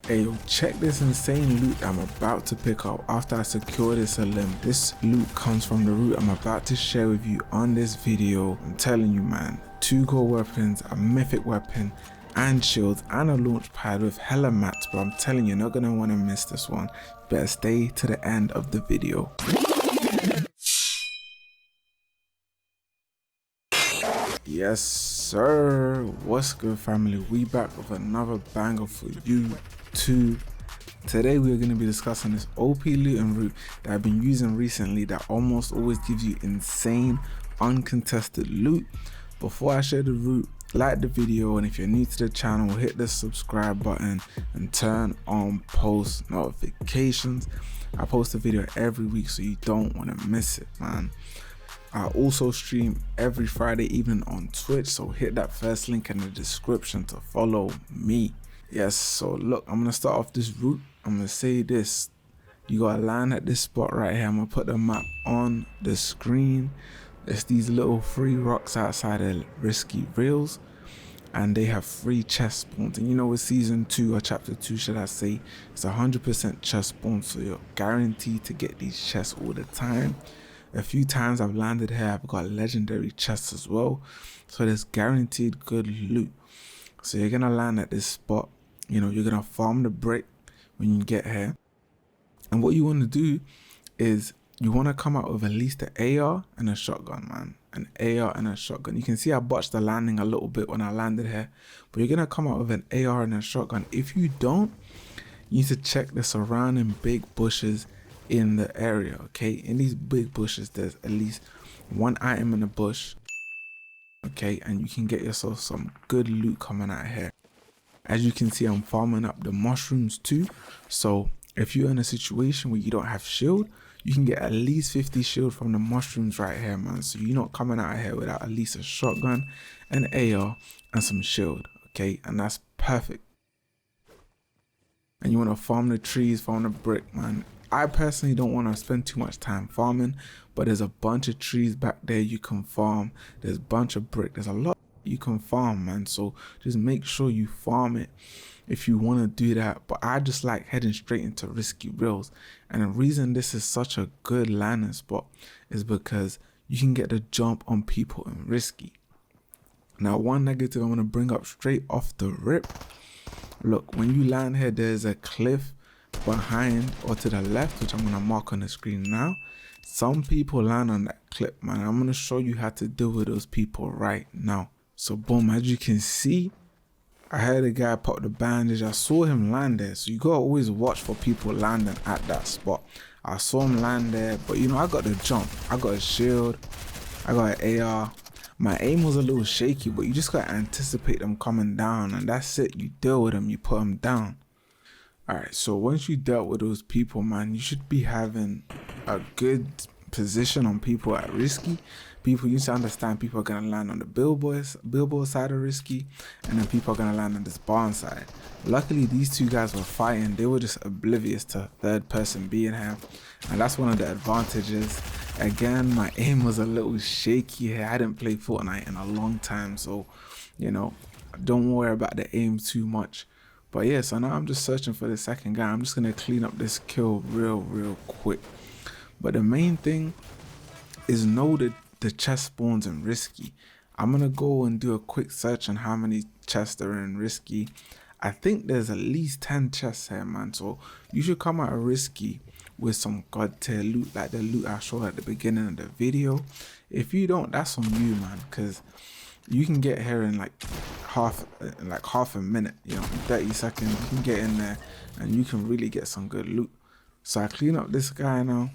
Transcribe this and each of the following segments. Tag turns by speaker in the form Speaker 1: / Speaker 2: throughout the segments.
Speaker 1: Hey yo, check this insane loot I'm about to pick up after I secure this limb. This loot comes from the route I'm about to share with you on this video. I'm telling you man, 2 gold weapons, a mythic weapon and shields and a launch pad with hella mats, but I'm telling you, you're not gonna want to miss this one. Better stay to the end of the video. Yes sir, what's good family? We back with another banger for you too. Today we are going to be discussing this OP looting route that I've been using recently that almost always gives you insane uncontested loot. Before I share the route, like the video, and if you're new to the channel, hit the subscribe button and turn on post notifications. I post a video every week so you don't want to miss it, man. I also stream every Friday evening on Twitch, so hit that first link in the description to follow me. Yes, so look, I'm gonna start off this route. I'm gonna say this: you gotta land at this spot right here. I'm gonna put the map on the screen. There's these little free rocks outside of risky rails, and they have free chest spawns. And you know, with season 2 or chapter 2 should I say, it's 100% chest spawn, so you're guaranteed to get these chests all the time. A few times I've landed here, I've got legendary chests as well, so there's guaranteed good loot. So you're gonna land at this spot. You know, you're gonna farm the brick when you get here, and what you want to do is you want to come out with at least an AR and a shotgun, man. An AR and a shotgun. You can see I botched the landing a little bit when I landed here, but you're gonna come out with an AR and a shotgun. If you don't, you need to check the surrounding big bushes in the area. Okay, in these big bushes there's at least one item in the bush, okay, and you can get yourself some good loot coming out here. As you can see, I'm farming up the mushrooms too, so if you're in a situation where you don't have shield, you can get at least 50 shield from the mushrooms right here, man. So you're not coming out here without at least a shotgun, an AR and some shield, okay, and that's perfect. And you want to farm the trees, farm the brick, man. I personally don't want to spend too much time farming, but there's a bunch of trees back there you can farm. There's a bunch of brick. There's a lot you can farm, man. So just make sure you farm it if you want to do that. But I just like heading straight into risky rails. And the reason this is such a good landing spot is because you can get the jump on people in risky. Now, one negative I'm going to bring up straight off the rip. Look, when you land here, there's a cliff behind or to the left, which I'm gonna mark on the screen now. Some people land on that clip, man. I'm gonna show you how to deal with those people right now. So boom, as you can see, I heard a guy pop the bandage. I saw him land there, so you gotta always watch for people landing at that spot. I saw him land there, but you know, I got the jump, I got a shield, I got an AR. My aim was a little shaky, but you just gotta anticipate them coming down, and that's it. You deal with them, you put them down. Alright, so once you dealt with those people, man, you should be having a good position on people at risky. People, you need to understand, people are going to land on the billboard side of risky, and then people are going to land on this barn side. Luckily, these two guys were fighting. They were just oblivious to third person being here, and that's one of the advantages. Again, my aim was a little shaky here. I didn't play Fortnite in a long time, so, you know, don't worry about the aim too much. But yeah, so now I'm just searching for the second guy. I'm just going to clean up this kill real quick. But the main thing is know that the chest spawns in risky. I'm going to go and do a quick search on how many chests are in risky. I think there's at least 10 chests here, man. So you should come out of risky with some god tier loot, like the loot I showed at the beginning of the video. If you don't, that's on you, man, because you can get here in like half a minute, you know, 30 seconds. You can get in there and you can really get some good loot. So I clean up this guy now.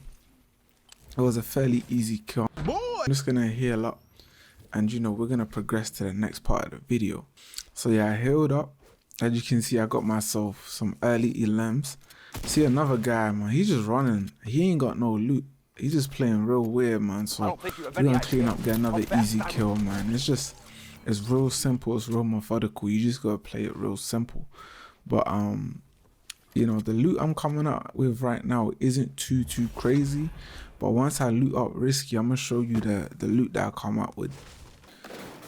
Speaker 1: It was a fairly easy kill. I'm just gonna heal up, and you know, we're gonna progress to the next part of the video. So yeah, I healed up. As you can see, I got myself some early elims. See another guy, man, he's just running. He ain't got no loot. He's just playing real weird, man. So we're gonna clean up, get another easy kill, man. It's real simple, it's real methodical. You just gotta play it real simple. But you know, the loot I'm coming up with right now isn't too crazy. But once I loot up risky, I'm gonna show you the loot that I come up with.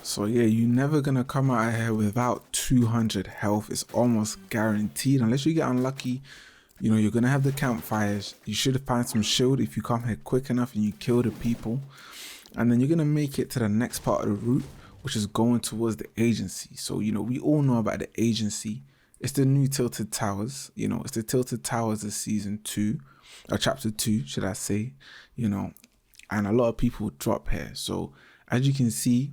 Speaker 1: So yeah, you're never gonna come out of here without 200 health. It's almost guaranteed, unless you get unlucky. You know, you're gonna have the campfires. You should find some shield if you come here quick enough and you kill the people. And then you're gonna make it to the next part of the route, which is going towards the agency. So, you know, we all know about the agency. It's the new Tilted Towers. You know, it's the Tilted Towers of season 2, or chapter 2, should I say, you know, and a lot of people drop here. So as you can see,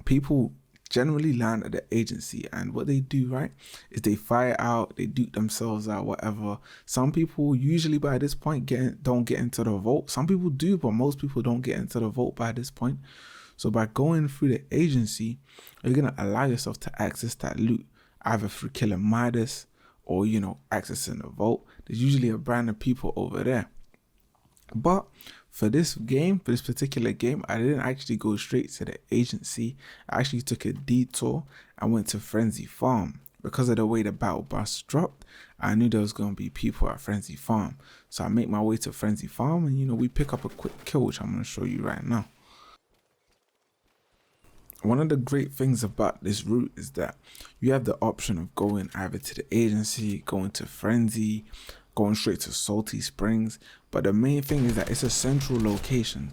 Speaker 1: people generally land at the agency, and what they do, right, is they fire out, they dupe themselves out, whatever. Some people usually by this point don't get into the vault. Some people do, but most people don't get into the vault by this point. So by going through the agency, you're gonna allow yourself to access that loot, either through killing Midas or, you know, accessing the vault. There's usually a brand of people over there. But for this game, for this particular game, I didn't actually go straight to the agency. I actually took a detour and went to Frenzy Farm. Because of the way the battle bus dropped, I knew there was going to be people at Frenzy Farm. So I make my way to Frenzy Farm, and, you know, we pick up a quick kill, which I'm going to show you right now. One of the great things about this route is that you have the option of going either to the agency, going to Frenzy, going straight to Salty Springs. But the main thing is that it's a central location.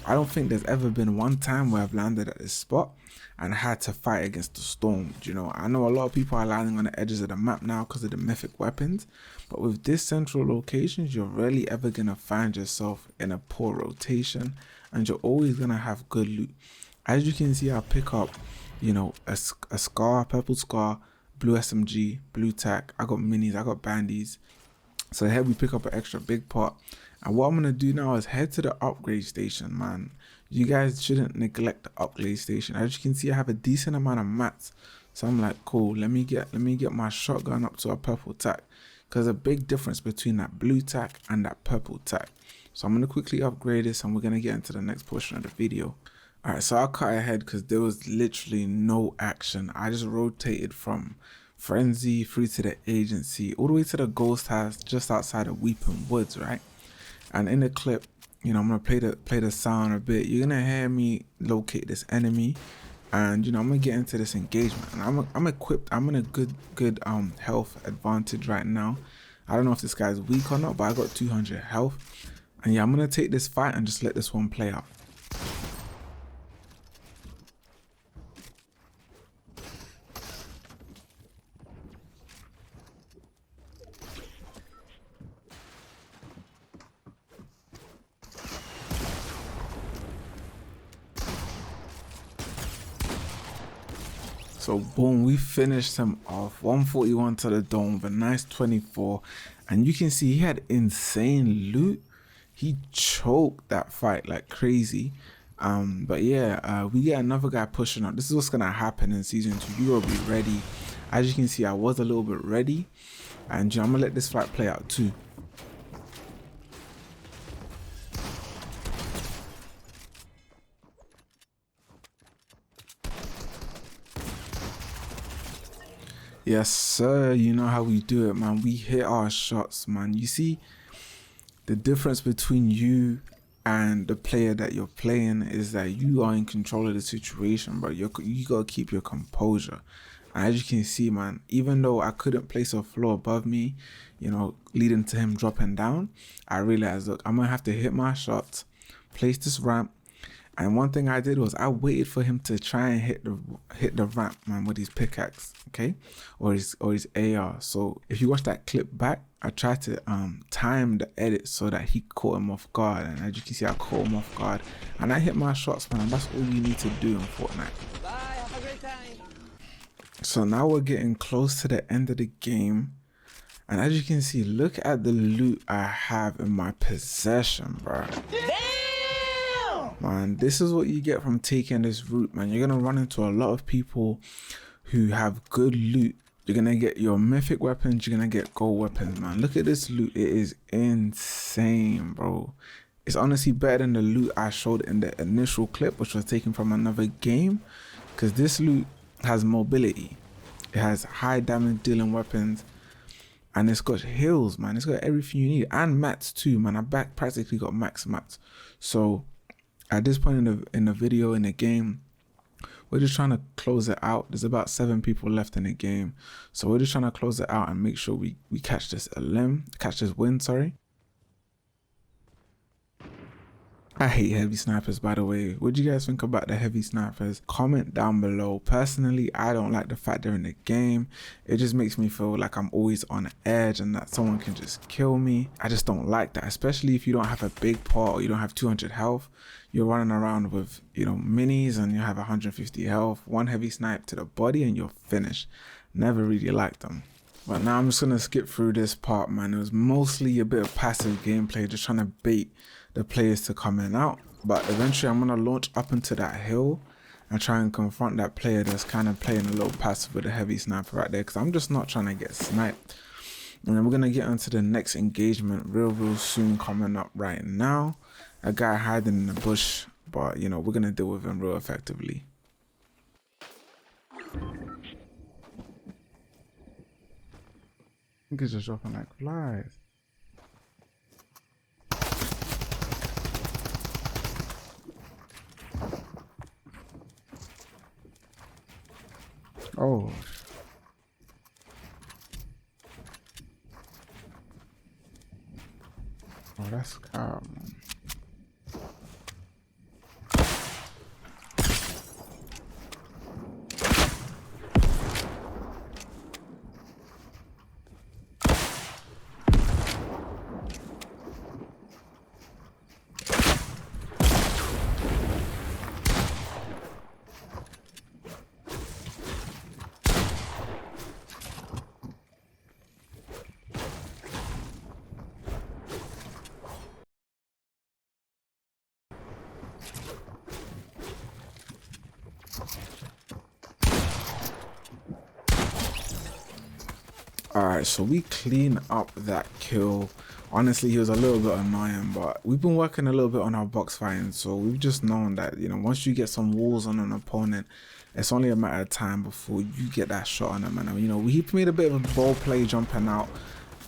Speaker 1: I don't think there's ever been one time where I've landed at this spot and had to fight against the storm. You know, I know a lot of people are landing on the edges of the map now because of the mythic weapons, but with this central locations, you're rarely ever gonna find yourself in a poor rotation, and you're always gonna have good loot. As you can see, I pick up, you know, a scar, purple scar, blue SMG, blue tack. I got minis, I got bandies. So here we pick up an extra big pot. And what I'm going to do now is head to the upgrade station, man. You guys shouldn't neglect the upgrade station. As you can see, I have a decent amount of mats. So I'm like, cool, let me get my shotgun up to a purple tack. Because there's a big difference between that blue tack and that purple tack. So I'm going to quickly upgrade this, and we're going to get into the next portion of the video. Alright, so I'll cut ahead because there was literally no action. I just rotated from Frenzy through to the agency, all the way to the ghost house just outside of Weeping Woods, right? And in the clip, you know, I'm gonna play the sound a bit. You're gonna hear me locate this enemy, and, you know, I'm gonna get into this engagement. And I'm equipped. I'm in a good health advantage right now. I don't know if this guy's weak or not, but I got 200 health. And yeah, I'm gonna take this fight and just let this one play out. So boom, we finished him off. 141 to the dome with a nice 24. And you can see he had insane loot. He choked that fight like crazy. But yeah, we get another guy pushing up. This is what's gonna happen in season 2. You will be ready. As you can see, I was a little bit ready. And, you know, I'm gonna let this fight play out too. Yes, sir. You know how we do it, man. We hit our shots, man. You see, the difference between you and the player that you're playing is that you are in control of the situation, bro. You gotta keep your composure. And as you can see, man, even though I couldn't place a floor above me, you know, leading to him dropping down, I realized, look, I'm gonna have to hit my shots, place this ramp. And one thing I did was I waited for him to try and hit the ramp, man, with his pickaxe, okay, or his AR. So if you watch that clip back, I tried to time the edit so that he caught him off guard. And as you can see, I caught him off guard, and I hit my shots, man. And that's all you need to do in Fortnite.
Speaker 2: Bye, have a great time.
Speaker 1: So now we're getting close to the end of the game, and as you can see, look at the loot I have in my possession, bro. Man, this is what you get from taking this route, man. You're gonna run into a lot of people who have good loot. You're gonna get your mythic weapons, you're gonna get gold weapons, man. Look at this loot. It is insane, bro. It's honestly better than the loot I showed in the initial clip, which was taken from another game, because this loot has mobility. It has high damage dealing weapons, and it's got heals, man. It's got everything you need, and mats too, man. I practically got max mats. So at this point in the video, in the game, we're just trying to close it out. There's about 7 people left in the game, so we're just trying to close it out and make sure we catch this win, sorry. I hate heavy snipers, by the way. What do you guys think about the heavy snipers? Comment down below. Personally, I don't like the fact they're in the game. It just makes me feel like I'm always on edge and that someone can just kill me. I just don't like that, especially if you don't have a big pot or you don't have 200 health. You're running around with, you know, minis and you have 150 health. One heavy snipe to the body and you're finished. Never really liked them. But now I'm just going to skip through this part, man. It was mostly a bit of passive gameplay, just trying to bait the players to come in out. But eventually I'm going to launch up into that hill and try and confront that player that's kind of playing a little passive with a heavy sniper right there, because I'm just not trying to get sniped. And then we're going to get into the next engagement real soon, coming up right now. A guy hiding in the bush, but you know, we're going to deal with him real effectively. I think it's just dropping like flies. Oh. Oh, that's calm. Alright, so we clean up that kill. Honestly, he was a little bit annoying, but we've been working a little bit on our box fighting, so we've just known that, you know, once you get some walls on an opponent, it's only a matter of time before you get that shot on him. And you know, he made a bit of a ball play jumping out,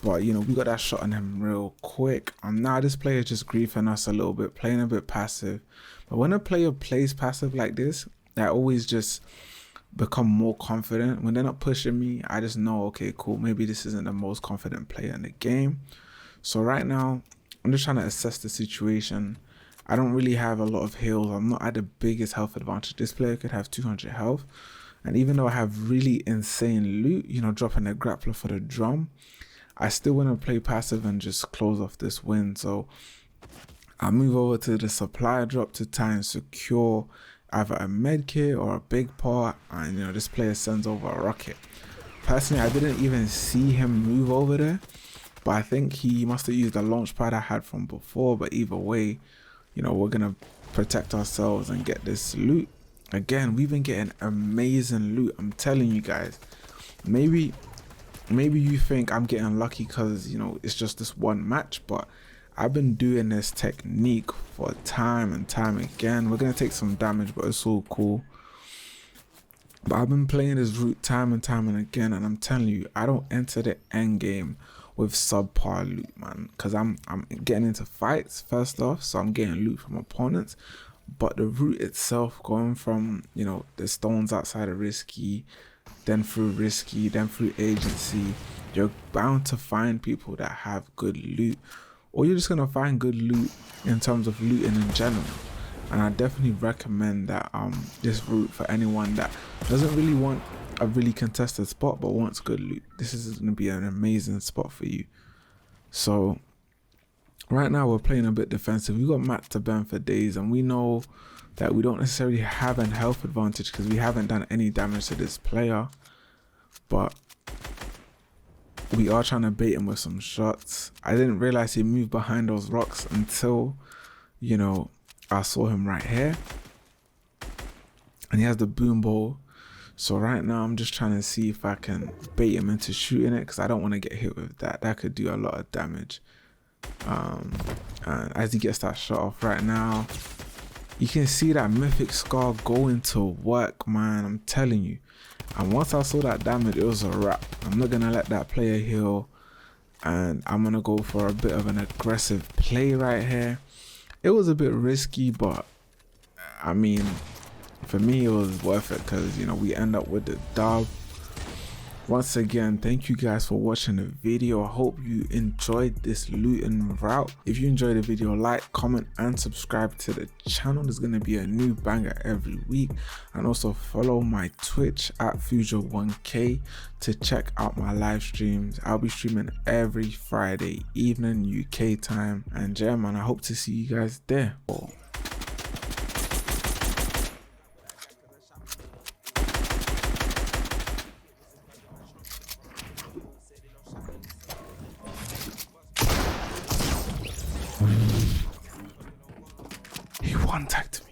Speaker 1: but you know, we got that shot on him real quick. Now this player is just griefing us a little bit, playing a bit passive. But when a player plays passive like this, I always just become more confident. When they're not pushing me, I just know, okay, cool, maybe this isn't the most confident player in the game. So right now I'm just trying to assess the situation. I don't really have a lot of heals. I'm not at the biggest health advantage. This player could have 200 health, and even though I have really insane loot, you know, dropping a grappler for the drum, I still want to play passive and just close off this win. So I'll move over to the supply drop to try and secure either a med kit or a big pot, and you know, this player sends over a rocket. Personally, I didn't even see him move over there, but I think he must have used the launch pad I had from before. But either way, you know, we're gonna protect ourselves and get this loot. Again, we've been getting amazing loot. I'm telling you guys, maybe you think I'm getting lucky because, you know, it's just this one match, but I've been doing this technique for time and time again. We're going to take some damage, but it's all cool. But I've been playing this route time and time and again, and I'm telling you, I don't enter the end game with subpar loot, man, because I'm getting into fights first off, so I'm getting loot from opponents. But the route itself, going from, you know, the stones outside of risky, then through risky, then through agency, you're bound to find people that have good loot, or you're just gonna find good loot in terms of looting in general. And I definitely recommend that this route for anyone that doesn't really want a really contested spot but wants good loot. This is gonna be an amazing spot for you. So right now we're playing a bit defensive. We got Matt to burn for days, and we know that we don't necessarily have an health advantage because we haven't done any damage to this player, but we are trying to bait him with some shots. I didn't realize he moved behind those rocks until, you know, I saw him right here, and he has the boom bow. So right now I'm just trying to see if I can bait him into shooting it, because I don't want to get hit with that. That could do a lot of damage. And as he gets that shot off right now, you can see that mythic scar going to work, man. I'm telling you. And once I saw that damage, it was a wrap. I'm not gonna let that player heal, and I'm gonna go for a bit of an aggressive play right here. It was a bit risky, but I mean, for me, it was worth it because, you know, we end up with the dub. Once again, thank you guys for watching the video. I hope you enjoyed this looting route. If you enjoyed the video, like, comment, and subscribe to the channel. There's going to be a new banger every week. And also follow my Twitch at Future1K to check out my live streams. I'll be streaming every Friday evening UK time. And yeah, man, I hope to see you guys there. He one-tagged me.